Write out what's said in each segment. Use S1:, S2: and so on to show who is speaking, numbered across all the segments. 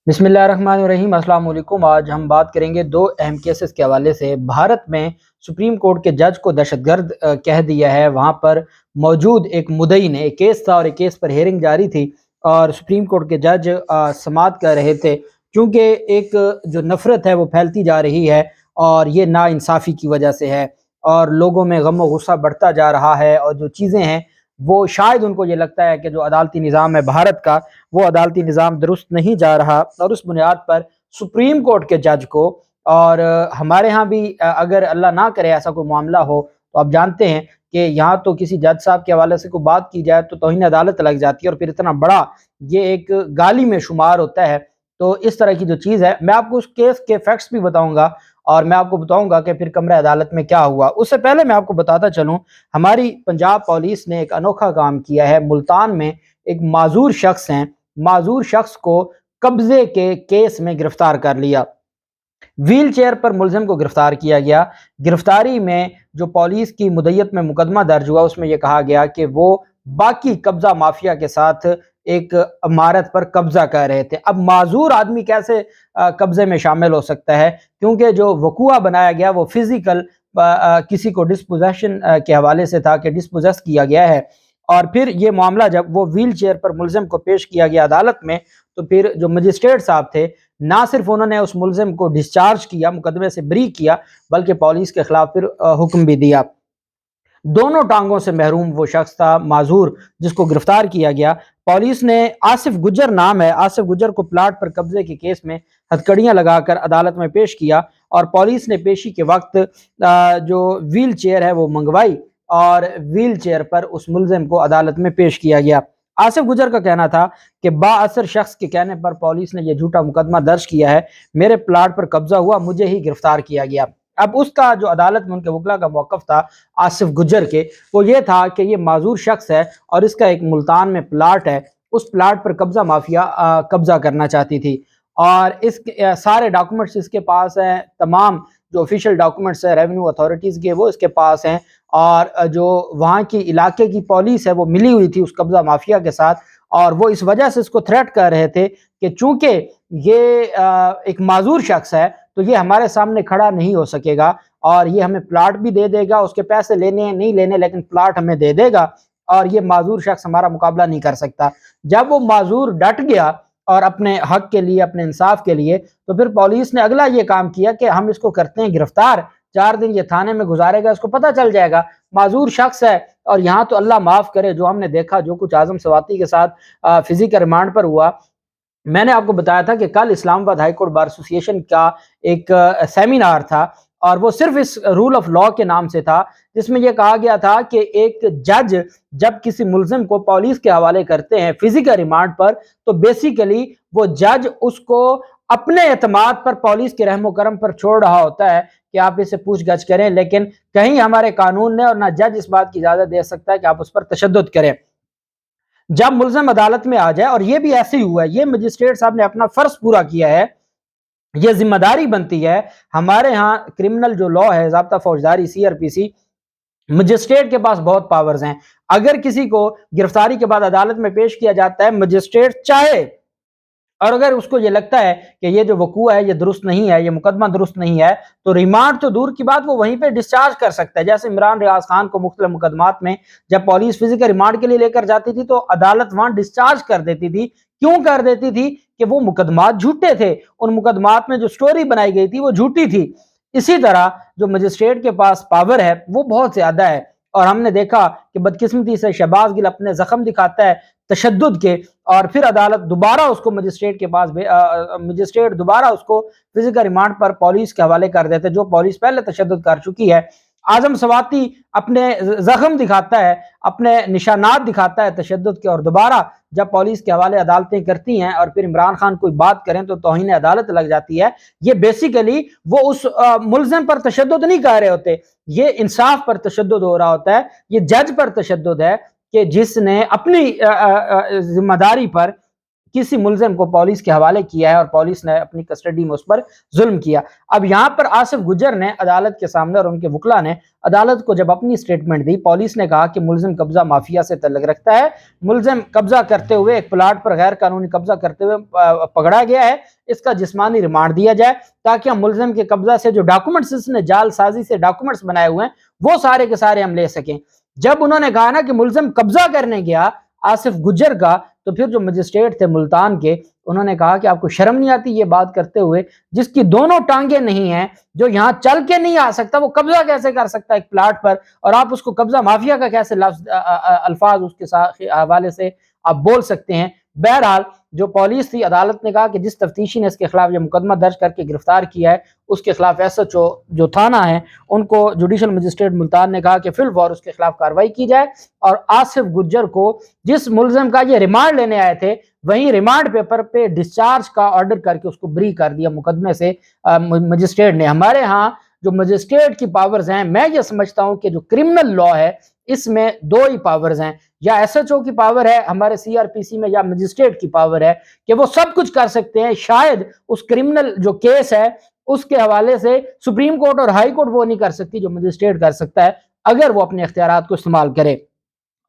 S1: बिस्मिल्लाहिर्रहमानिर्रहीम। अस्सलाम वालेकुम। आज हम बात करेंगे दो अहम केसेस के हवाले से। भारत में सुप्रीम कोर्ट के जज को दहशतगर्द कह दिया है। वहाँ पर मौजूद एक मुद्दई ने, एक केस था और एक केस पर हेयरिंग जारी थी और सुप्रीम कोर्ट के जज समाअत कर रहे थे, क्योंकि एक जो नफ़रत है वो फैलती जा रही है और ये नाइंसाफ़ी की वजह से है और लोगों में गम व गुस्सा बढ़ता जा रहा है। और जो चीज़ें हैं वो शायद उनको ये लगता है कि जो अदालती निज़ाम है भारत का, वो अदालती निज़ाम दुरुस्त नहीं जा रहा और उस बुनियाद पर सुप्रीम कोर्ट के जज को और हमारे यहाँ भी अगर अल्लाह ना करे ऐसा कोई मामला हो, तो आप जानते हैं कि यहाँ तो किसी जज साहब के हवाले से कोई बात की जाए तो तौहीन अदालत लग जाती है और फिर इतना बड़ा ये एक गाली में शुमार होता है। तो इस तरह की जो चीज़ है, मैं आपको उस केस के फैक्ट्स भी बताऊँगा और मैं आपको बताऊँगा कि फिर कमरे अदालत में क्या हुआ। उससे पहले मैं आपको बताता चलूँ, हमारी पंजाब पुलिस ने एक अनोखा काम किया है। मुल्तान में एक माजूर शख्स हैं, माजूर शख्स को कब्जे के केस में गिरफ्तार कर लिया। व्हील चेयर पर मुलजिम को गिरफ्तार किया गया। गिरफ्तारी में जो पुलिस की मुद्दत में मुकदमा दर्ज हुआ, उसमें यह कहा गया कि वो बाकी कब्जा माफिया के साथ एक इमारत पर कब्जा कर रहे थे। अब माजूर आदमी कैसे कब्जे में शामिल हो सकता है, क्योंकि जो वकूआ बनाया गया वो फिजिकल किसी को डिस्पोजेशन के हवाले से था कि डिस्पोजेस किया गया है। और फिर ये मामला जब वो व्हील चेयर पर मुलजिम को पेश किया गया अदालत में, तो फिर जो मजिस्ट्रेट साहब थे, ना सिर्फ उन्होंने उस मुलजिम को डिस्चार्ज किया, मुकदमे से बरी किया, बल्कि पुलिस के खिलाफ फिर हुक्म भी दिया। दोनों टांगों से महरूम वो शख्स था माजूर जिसको गिरफ्तार किया गया। पुलिस ने आसिफ गुजर नाम है, आसिफ गुजर को प्लाट पर कब्जे के केस में हथकड़ियां लगाकर अदालत में पेश किया और पुलिस ने पेशी के वक्त जो व्हील चेयर है वो मंगवाई और व्हील चेयर पर उस मुलजिम को अदालत में पेश किया गया। आसिफ गुजर का कहना था कि बाअसर शख्स के कहने पर पुलिस ने यह झूठा मुकदमा दर्ज किया है, मेरे प्लाट पर कब्जा हुआ, मुझे ही गिरफ्तार किया गया। अब उसका जो अदालत में उनके वकला का मौक़िफ़ था आसिफ गुजर के, वो ये था कि ये माजूर शख्स है और इसका एक मुल्तान में प्लाट है, उस प्लाट पर कब्जा माफिया कब्जा करना चाहती थी और इसके सारे डॉक्यूमेंट्स इसके पास हैं। तमाम जो ऑफिशियल डॉक्यूमेंट्स है रेवेन्यू अथॉरिटीज़ के, वो इसके पास हैं और जो वहाँ की इलाके की पुलिस है वो मिली हुई थी उस कब्जा माफिया के साथ और वो इस वजह से इसको थ्रेट कर रहे थे कि चूंकि ये एक माजूर शख्स है तो ये हमारे सामने खड़ा नहीं हो सकेगा और ये हमें प्लाट भी दे देगा, उसके पैसे लेने हैं नहीं लेने, लेकिन प्लाट हमें दे देगा और ये माजूर शख्स हमारा मुकाबला नहीं कर सकता। जब वो माजूर डट गया और अपने हक के लिए, अपने इंसाफ के लिए, तो फिर पुलिस ने अगला ये काम किया कि हम इसको करते हैं गिरफ्तार, 4 दिन ये थाने में गुजारेगा, इसको पता चल जाएगा माजूर शख्स है। और यहाँ तो अल्लाह माफ़ करे, जो हमने देखा, जो कुछ आज़म सवाती के साथ फिजिकल रिमांड पर हुआ। मैंने आपको बताया था कि कल Islamabad high court bar association का एक सेमिनार था और वो सिर्फ इस रूल ऑफ लॉ के नाम से था, जिसमें यह कहा गया था कि एक जज जब किसी मुलजिम को पुलिस के हवाले करते हैं फिजिकल रिमांड पर, तो बेसिकली वो जज उसको अपने एतमाद पर, पुलिस के रहमो करम पर छोड़ रहा होता है कि आप इससे पूछगछ करें, लेकिन कहीं हमारे कानून ने और ना जज इस बात की इजाजत दे सकता है कि आप उस पर तशद्दुद करें। जब मुलजिम अदालत में आ जाए, और ये भी ऐसे ही हुआ है, ये मजिस्ट्रेट साहब ने अपना फर्ज पूरा किया है, ये जिम्मेदारी बनती है। हमारे यहाँ क्रिमिनल जो लॉ है, ज़ाब्ता फौजदारी सीआरपीसी, मजिस्ट्रेट के पास बहुत पावर्स हैं। अगर किसी को गिरफ्तारी के बाद अदालत में पेश किया जाता है, मजिस्ट्रेट चाहे और अगर उसको ये लगता है कि ये जो वकूआ है ये दुरुस्त नहीं है, ये मुकदमा दुरुस्त नहीं है, तो रिमांड तो दूर की बात, वो वहीं पे डिस्चार्ज कर सकता है। जैसे इमरान रियाज खान को मुख्तलिफ मुकदमात में जब पुलिस फिजिकल रिमांड के लिए लेकर जाती थी तो अदालत वहां डिस्चार्ज कर देती थी। क्यों कर देती थी? कि वो मुकदमात झूठे थे, उन मुकदमात में जो स्टोरी बनाई गई थी वो झूठी थी। इसी तरह जो मजिस्ट्रेट के पास पावर है वो बहुत ज्यादा है और हमने देखा कि बदकिस्मती से शहबाज गिल अपने जख्म दिखाता है तशद्दुद के और फिर अदालत दोबारा उसको मजिस्ट्रेट के पास मजिस्ट्रेट दोबारा उसको फिजिकल रिमांड पर पुलिस के हवाले कर देते, जो पुलिस पहले तशद्दुद कर चुकी है। आजम सवाती अपने जख्म दिखाता है, अपने निशानात दिखाता है तशद्दुद के और दोबारा जब पुलिस के हवाले अदालतें करती हैं और फिर इमरान खान कोई बात करें तो तौहीन अदालत लग जाती है। ये बेसिकली वो उस मुलजिम पर तशद्दुद नहीं कर रहे होते, ये इंसाफ पर तशद्दुद हो रहा होता है, ये जज पर तशद्दुद है कि जिसने अपनी जिम्मेदारी पर किसी मुलजिम को पुलिस के हवाले किया है और पुलिस ने अपनी कस्टडी में उस पर जुल्म किया। अब यहाँ पर आसिफ गुजर ने अदालत के सामने और उनके वकला ने अदालत को जब अपनी स्टेटमेंट दी, पुलिस ने कहा कि मुलजिम कब्जा माफिया से तल्लुक रखता है, मुलजिम कब्जा करते हुए एक प्लाट पर गैर कानूनी कब्जा करते हुए पकड़ा गया है, اس کا جسمانی ریمانڈ دیا جائے تاکہ ہم ملزم کے قبضہ سے جو ڈاکومنٹس اس نے جال سازی سے ڈاکومنٹس بنائے ہوئے ہیں وہ سارے کے سارے ہم لے سکیں۔ جب انہوں نے کہا نا کہ ملزم قبضہ کرنے گیا آصف گجر کا، تو پھر جو مجسٹریٹ تھے ملتان کے، انہوں نے کہا کہ آپ کو شرم نہیں آتی یہ بات کرتے ہوئے، جس کی دونوں ٹانگیں نہیں ہیں، جو یہاں چل کے نہیں آ سکتا، وہ قبضہ کیسے کر سکتا ہے ایک پلاٹ پر، اور آپ اس کو قبضہ مافیا کا کیسے لفظ الفاظ اس کے حوالے سے آپ بول سکتے ہیں۔ بہرحال جو پولیس تھی، عدالت نے کہا کہ جس تفتیشی نے اس کے خلاف یہ مقدمہ درج کر کے گرفتار کیا ہے، اس کے خلاف ایس ایچ او جو تھانہ ہے ان کو جوڈیشل مجسٹریٹ ملتان نے کہا کہ فی الفور اس کے خلاف کارروائی کی جائے، اور آصف گجر کو جس ملزم کا یہ ریمانڈ لینے آئے تھے وہیں ریمانڈ پیپر پہ ڈسچارج کا آرڈر کر کے اس کو بری کر دیا مقدمے سے مجسٹریٹ نے۔ ہمارے ہاں جو مجسٹریٹ کی پاورز ہیں، میں یہ سمجھتا ہوں کہ جو کرمنل لا ہے اس میں دو ہی پاورز ہیں، یا ایس ایچ او کی پاور ہے ہمارے سی آر پی سی میں، یا مجسٹریٹ کی پاور ہے کہ وہ سب کچھ کر سکتے ہیں۔ شاید اس کرمنل جو کیس ہے اس کے حوالے سے سپریم کورٹ اور ہائی کورٹ وہ نہیں کر سکتی جو مجسٹریٹ کر سکتا ہے اگر وہ اپنے اختیارات کو استعمال کرے،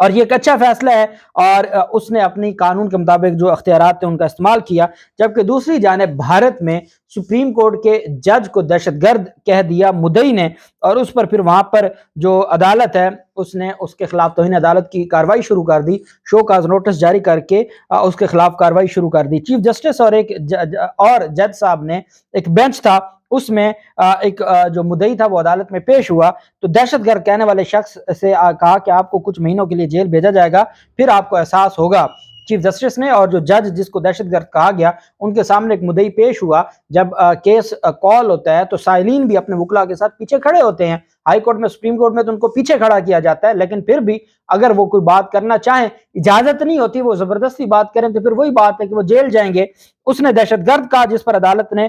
S1: اور یہ ایک اچھا فیصلہ ہے، اور اس نے اپنی قانون کے مطابق جو اختیارات تھے ان کا استعمال کیا۔ جبکہ دوسری جانب بھارت میں سپریم کورٹ کے جج کو دہشت گرد کہہ دیا مدعی نے، اور اس پر پھر وہاں پر جو عدالت ہے اس نے اس کے خلاف توہین عدالت کی کارروائی شروع کر دی، شو کاز نوٹس جاری کر کے اس کے خلاف کارروائی شروع کر دی۔ چیف جسٹس اور ایک جج صاحب نے ایک بینچ تھا، اس میں ایک جو مدعی تھا وہ عدالت میں پیش ہوا، تو دہشت گرد کہنے والے شخص سے کہا کہ آپ کو کچھ مہینوں کے لیے جیل بھیجا جائے گا، پھر آپ کو احساس ہوگا۔ چیف جسٹس نے اور جو جج جس کو دہشت گرد کہا گیا ان کے سامنے ایک مدعی پیش ہوا۔ جب کیس کال ہوتا ہے تو سائلین بھی اپنے وکلا کے ساتھ پیچھے کھڑے ہوتے ہیں، ہائی کورٹ میں سپریم کورٹ میں تو ان کو پیچھے کھڑا کیا جاتا ہے، لیکن پھر بھی اگر وہ کوئی بات کرنا چاہیں اجازت نہیں ہوتی، وہ زبردستی بات کریں تو پھر وہی بات ہے کہ وہ جیل جائیں گے۔ اس نے دہشت گرد کہا، جس پر عدالت نے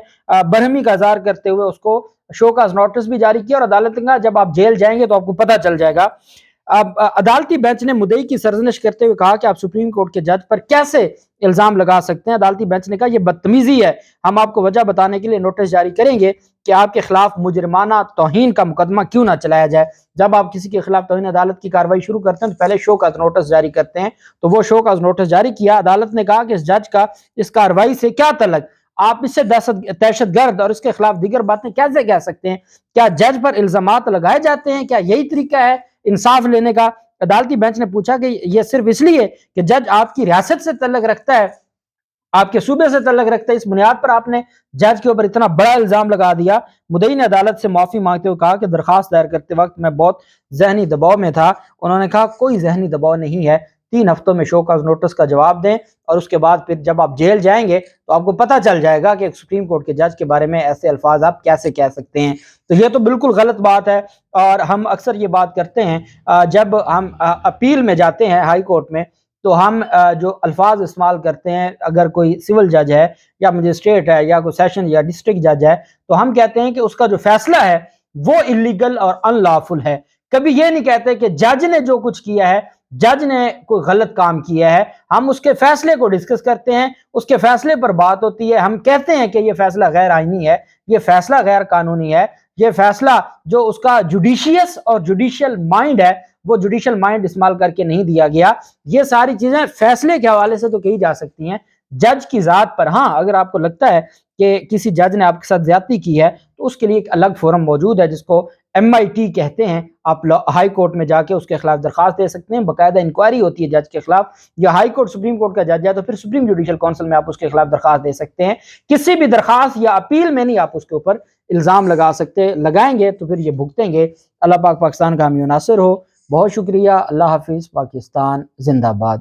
S1: برہمی کا اظہار کرتے ہوئے اس کو شو کاز نوٹس بھی جاری کیا، اور عدالت نے کہا جب آپ جیل جائیں گے تو آپ کو پتہ چل جائے گا۔ اب عدالتی بینچ نے مدعی کی سرزنش کرتے ہوئے کہا کہ آپ سپریم کورٹ کے جج پر کیسے الزام لگا سکتے ہیں۔ عدالتی بینچ نے کہا یہ بدتمیزی ہے، ہم آپ کو وجہ بتانے کے لیے نوٹس جاری کریں گے کہ آپ کے خلاف مجرمانہ توہین کا مقدمہ کیوں نہ چلایا جائے۔ جب آپ کسی کے خلاف توہین عدالت کی کارروائی شروع کرتے ہیں تو پہلے شو کاز نوٹس جاری کرتے ہیں، تو وہ شو کاز نوٹس جاری کیا۔ عدالت نے کہا کہ اس جج کا اس کارروائی سے کیا تعلق، آپ اس سے دہشت گرد اور اس کے خلاف دیگر باتیں کیسے کہہ سکتے ہیں؟ کیا جج پر الزامات لگائے جاتے ہیں؟ کیا یہی طریقہ ہے انصاف لینے کا؟ عدالتی بینچ نے پوچھا کہ یہ صرف اس لیے کہ جج آپ کی ریاست سے تعلق رکھتا ہے، آپ کے صوبے سے تعلق رکھتا ہے، اس بنیاد پر آپ نے جج کے اوپر اتنا بڑا الزام لگا دیا؟ مدعی نے عدالت سے معافی مانگتے ہوئے کہا کہ درخواست دائر کرتے وقت میں بہت ذہنی دباؤ میں تھا۔ انہوں نے کہا کوئی ذہنی دباؤ نہیں ہے، 3 ہفتوں میں شو کاز نوٹس کا جواب دیں، اور اس کے بعد پھر جب آپ جیل جائیں گے تو آپ کو پتہ چل جائے گا کہ ایک سپریم کورٹ کے جج کے بارے میں ایسے الفاظ آپ کیسے کہہ سکتے ہیں۔ تو یہ تو بالکل غلط بات ہے، اور ہم اکثر یہ بات کرتے ہیں جب ہم اپیل میں جاتے ہیں ہائی کورٹ میں، تو ہم جو الفاظ استعمال کرتے ہیں، اگر کوئی سول جج ہے یا مجسٹریٹ ہے یا کوئی سیشن یا ڈسٹرکٹ جج ہے، تو ہم کہتے ہیں کہ اس کا جو فیصلہ ہے وہ انلیگل اور ان لافل ہے۔ کبھی یہ نہیں کہتے کہ جج نے جو کچھ کیا ہے، جج نے کوئی غلط کام کیا ہے، ہم اس کے فیصلے کو ڈسکس کرتے ہیں، اس کے فیصلے پر بات ہوتی ہے، ہم کہتے ہیں کہ یہ فیصلہ غیر آئینی ہے، یہ فیصلہ غیر قانونی ہے، یہ فیصلہ جو اس کا جوڈیشیس اور جوڈیشل مائنڈ ہے وہ جوڈیشل مائنڈ استعمال کر کے نہیں دیا گیا۔ یہ ساری چیزیں فیصلے کے حوالے سے تو کہی جا سکتی ہیں، جج کی ذات پر ہاں اگر آپ کو لگتا ہے کہ کسی جج نے آپ کے ساتھ زیادتی کی ہے تو اس کے لیے ایک الگ فورم موجود ہے جس کو MIT کہتے ہیں، آپ ہائی کورٹ میں جا کے اس کے خلاف درخواست دے سکتے ہیں، باقاعدہ انکوائری ہوتی ہے جج کے خلاف، یا ہائی کورٹ سپریم کورٹ کا جج ہے تو پھر سپریم جوڈیشل کونسل میں آپ اس کے خلاف درخواست دے سکتے ہیں۔ کسی بھی درخواست یا اپیل میں نہیں آپ اس کے اوپر الزام لگا سکتے، لگائیں گے تو پھر یہ بھگتیں گے۔ اللہ پاک پاکستان کا حامی و ناصر ہو۔ بہت شکریہ، اللہ حافظ، پاکستان زندہ باد۔